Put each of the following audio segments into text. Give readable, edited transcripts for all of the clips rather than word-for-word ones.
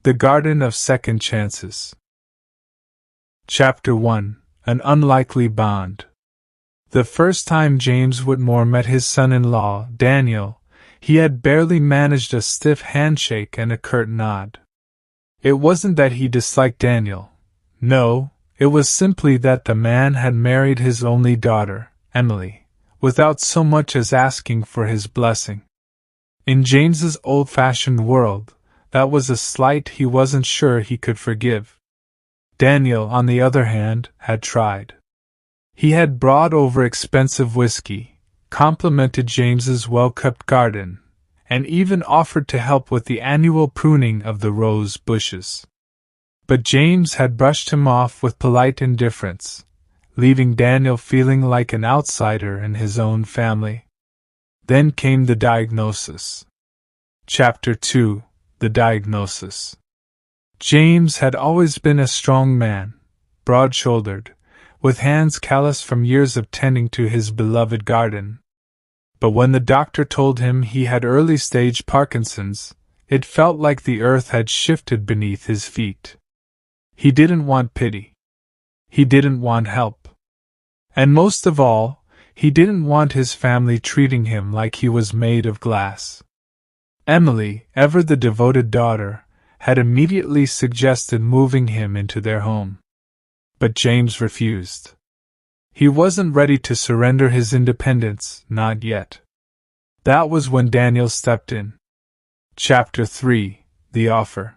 The Garden of Second Chances. Chapter 1. An Unlikely Bond. The first time James Whitmore met his son-in-law, Daniel, he had barely managed a stiff handshake and a curt nod. It wasn't that he disliked Daniel. No, it was simply that the man had married his only daughter, Emily, without so much as asking for his blessing. In James's old-fashioned world, that was a slight he wasn't sure he could forgive. Daniel, on the other hand, had tried. He had brought over expensive whiskey, complimented James's well-kept garden, and even offered to help with the annual pruning of the rose bushes. But James had brushed him off with polite indifference, leaving Daniel feeling like an outsider in his own family. Then came the diagnosis. Chapter 2. The Diagnosis. James had always been a strong man, broad-shouldered, with hands calloused from years of tending to his beloved garden. But when the doctor told him he had early-stage Parkinson's, it felt like the earth had shifted beneath his feet. He didn't want pity. He didn't want help. And most of all, he didn't want his family treating him like he was made of glass. Emily, ever the devoted daughter, had immediately suggested moving him into their home. But James refused. He wasn't ready to surrender his independence, not yet. That was when Daniel stepped in. Chapter 3. The Offer.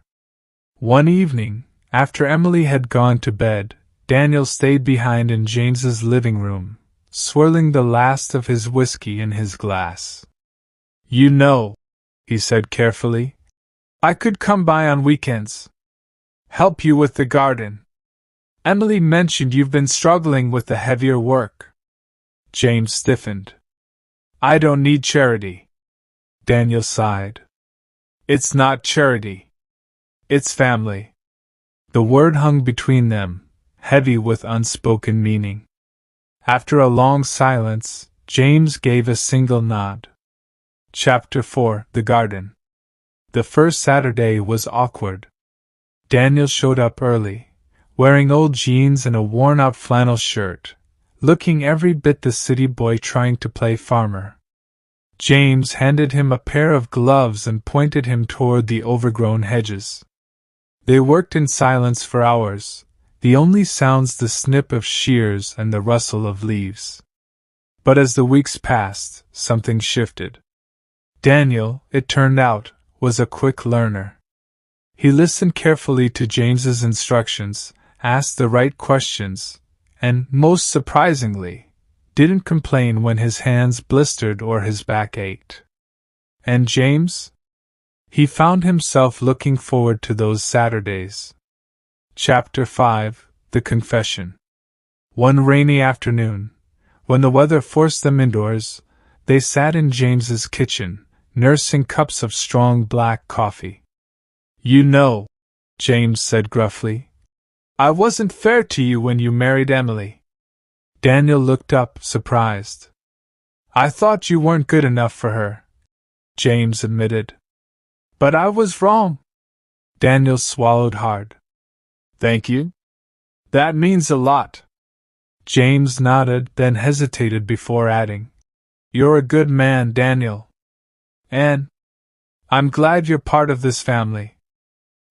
One evening, after Emily had gone to bed, Daniel stayed behind in James's living room, swirling the last of his whiskey in his glass. "You know," he said carefully, "I could come by on weekends. Help you with the garden. Emily mentioned you've been struggling with the heavier work." James stiffened. "I don't need charity." Daniel sighed. "It's not charity. It's family." The word hung between them, heavy with unspoken meaning. After a long silence, James gave a single nod. Chapter 4. The Garden. The first Saturday was awkward. Daniel showed up early, wearing old jeans and a worn-out flannel shirt, looking every bit the city boy trying to play farmer. James handed him a pair of gloves and pointed him toward the overgrown hedges. They worked in silence for hours, the only sounds the snip of shears and the rustle of leaves. But as the weeks passed, something shifted. Daniel, it turned out, was a quick learner. He listened carefully to James's instructions, asked the right questions, and, most surprisingly, didn't complain when his hands blistered or his back ached. And James? He found himself looking forward to those Saturdays. Chapter 5. The Confession. One rainy afternoon, when the weather forced them indoors, they sat in James's kitchen, nursing cups of strong black coffee. "You know," James said gruffly, "I wasn't fair to you when you married Emily." Daniel looked up, surprised. "I thought you weren't good enough for her," James admitted. "But I was wrong." Daniel swallowed hard. "Thank you. That means a lot." James nodded, then hesitated before adding, "You're a good man, Daniel. And I'm glad you're part of this family."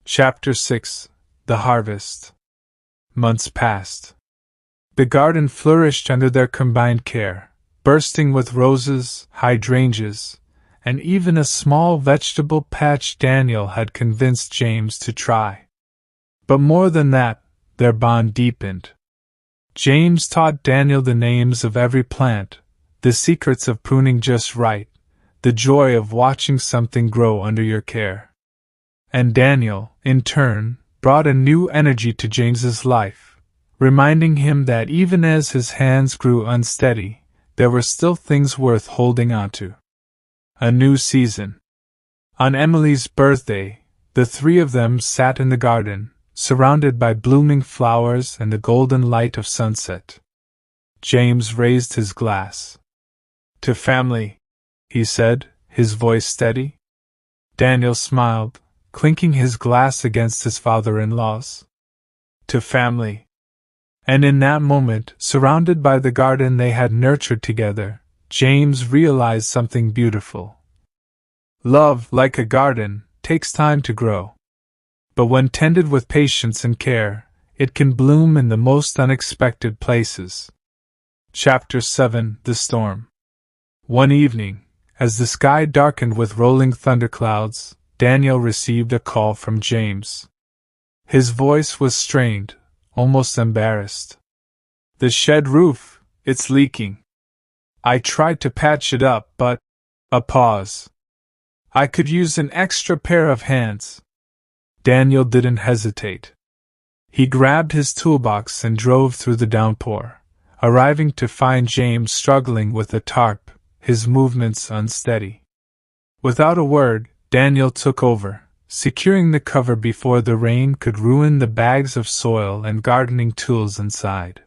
Chapter 6. The Harvest. Months passed. The garden flourished under their combined care, bursting with roses, hydrangeas, and even a small vegetable patch Daniel had convinced James to try. But more than that, their bond deepened. James taught Daniel the names of every plant, the secrets of pruning just right, the joy of watching something grow under your care. And Daniel, in turn, brought a new energy to James's life, reminding him that even as his hands grew unsteady, there were still things worth holding onto. A new season. On Emily's birthday, the three of them sat in the garden, surrounded by blooming flowers and the golden light of sunset. James raised his glass. "To family," he said, his voice steady. Daniel smiled, clinking his glass against his father-in-law's. To family. And in that moment, surrounded by the garden they had nurtured together, James realized something beautiful. Love, like a garden, takes time to grow. But when tended with patience and care, it can bloom in the most unexpected places. Chapter 7: The Storm. One evening, as the sky darkened with rolling thunderclouds, Daniel received a call from James. His voice was strained, almost embarrassed. "The shed roof, it's leaking. I tried to patch it up, but..." A pause. "I could use an extra pair of hands." Daniel didn't hesitate. He grabbed his toolbox and drove through the downpour, arriving to find James struggling with the tarp, his movements unsteady. Without a word, Daniel took over, securing the cover before the rain could ruin the bags of soil and gardening tools inside.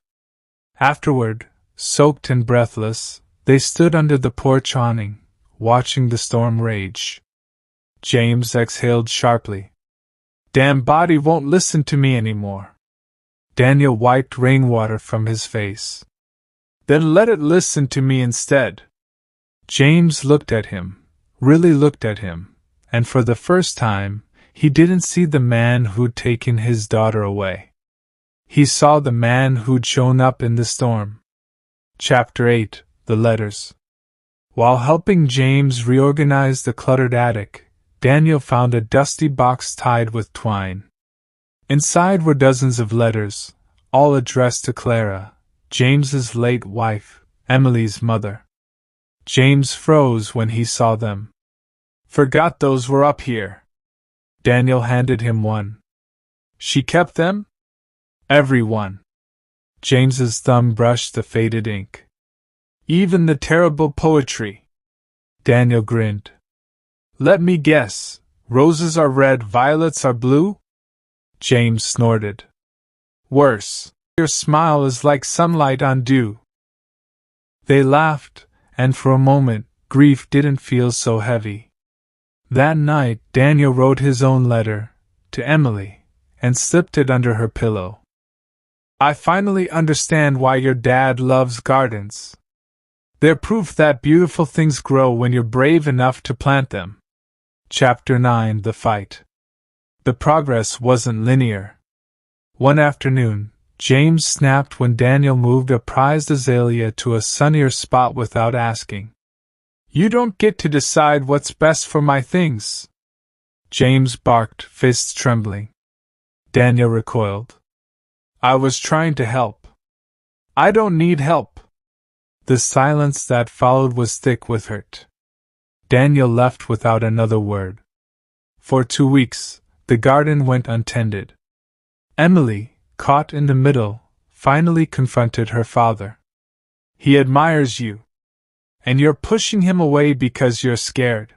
Afterward, soaked and breathless, they stood under the porch awning, watching the storm rage. James exhaled sharply. "Damn body won't listen to me anymore." Daniel wiped rainwater from his face. "Then let it listen to me instead." James looked at him, really looked at him, and for the first time, he didn't see the man who'd taken his daughter away. He saw the man who'd shown up in the storm. Chapter 8: The Letters. While helping James reorganize the cluttered attic, Daniel found a dusty box tied with twine. Inside were dozens of letters, all addressed to Clara, James's late wife, Emily's mother. James froze when he saw them. "Forgot those were up here." Daniel handed him one. "She kept them?" "Every one." James's thumb brushed the faded ink. "Even the terrible poetry?" Daniel grinned. "Let me guess, roses are red, violets are blue?" James snorted. "Worse, your smile is like sunlight on dew." They laughed, and for a moment, grief didn't feel so heavy. That night, Daniel wrote his own letter, to Emily, and slipped it under her pillow. "I finally understand why your dad loves gardens. They're proof that beautiful things grow when you're brave enough to plant them." Chapter 9: The Fight. The progress wasn't linear. One afternoon, James snapped when Daniel moved a prized azalea to a sunnier spot without asking. "You don't get to decide what's best for my things." James barked, fists trembling. Daniel recoiled. "I was trying to help." "I don't need help." The silence that followed was thick with hurt. Daniel left without another word. For 2 weeks, the garden went untended. Emily, caught in the middle, finally confronted her father. "He admires you. And you're pushing him away because you're scared."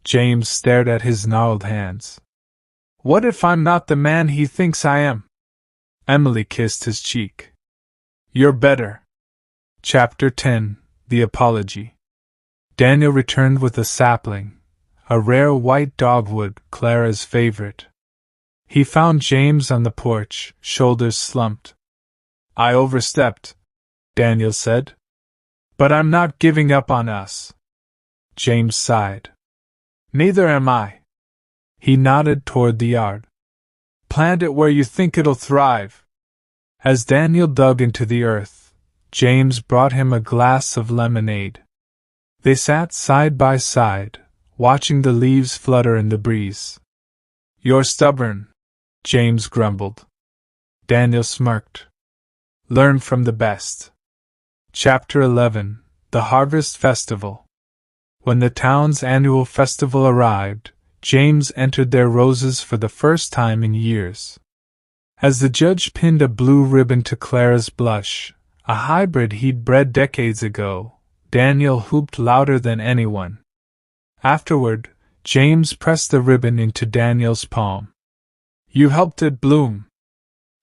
James stared at his gnarled hands. "What if I'm not the man he thinks I am?" Emily kissed his cheek. "You're better." Chapter 10: The Apology. Daniel returned with a sapling, a rare white dogwood, Clara's favorite. He found James on the porch, shoulders slumped. "I overstepped," Daniel said. "But I'm not giving up on us." James sighed. "Neither am I." He nodded toward the yard. "Plant it where you think it'll thrive." As Daniel dug into the earth, James brought him a glass of lemonade. They sat side by side, watching the leaves flutter in the breeze. "You're stubborn," James grumbled. Daniel smirked. "Learn from the best." Chapter 11: The Harvest Festival. When the town's annual festival arrived, James entered their roses for the first time in years. As the judge pinned a blue ribbon to Clara's blush, a hybrid he'd bred decades ago, Daniel whooped louder than anyone. Afterward, James pressed the ribbon into Daniel's palm. "You helped it bloom."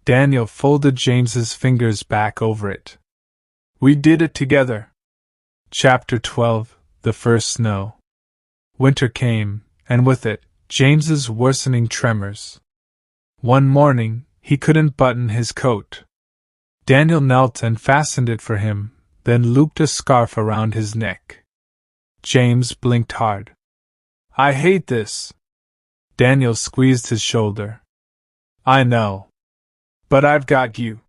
Daniel folded James's fingers back over it. "We did it together." Chapter 12: The First Snow. Winter came, and with it, James's worsening tremors. One morning, he couldn't button his coat. Daniel knelt and fastened it for him, then looped a scarf around his neck. James blinked hard. "I hate this." Daniel squeezed his shoulder. "I know. But I've got you."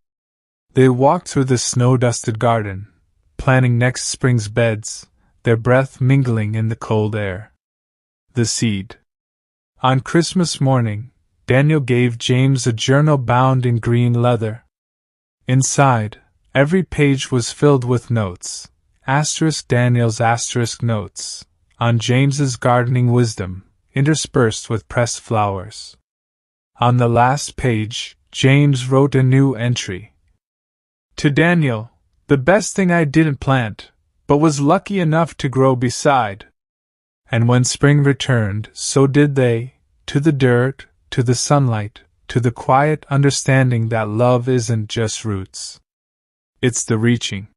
They walked through the snow-dusted garden, planning next spring's beds, their breath mingling in the cold air. The seed. On Christmas morning, Daniel gave James a journal bound in green leather. Inside, every page was filled with notes, Daniel's notes, on James's gardening wisdom, interspersed with pressed flowers. On the last page, James wrote a new entry. To Daniel, the best thing I didn't plant, but was lucky enough to grow beside. And when spring returned, so did they, to the dirt, to the sunlight, to the quiet understanding that love isn't just roots. It's the reaching.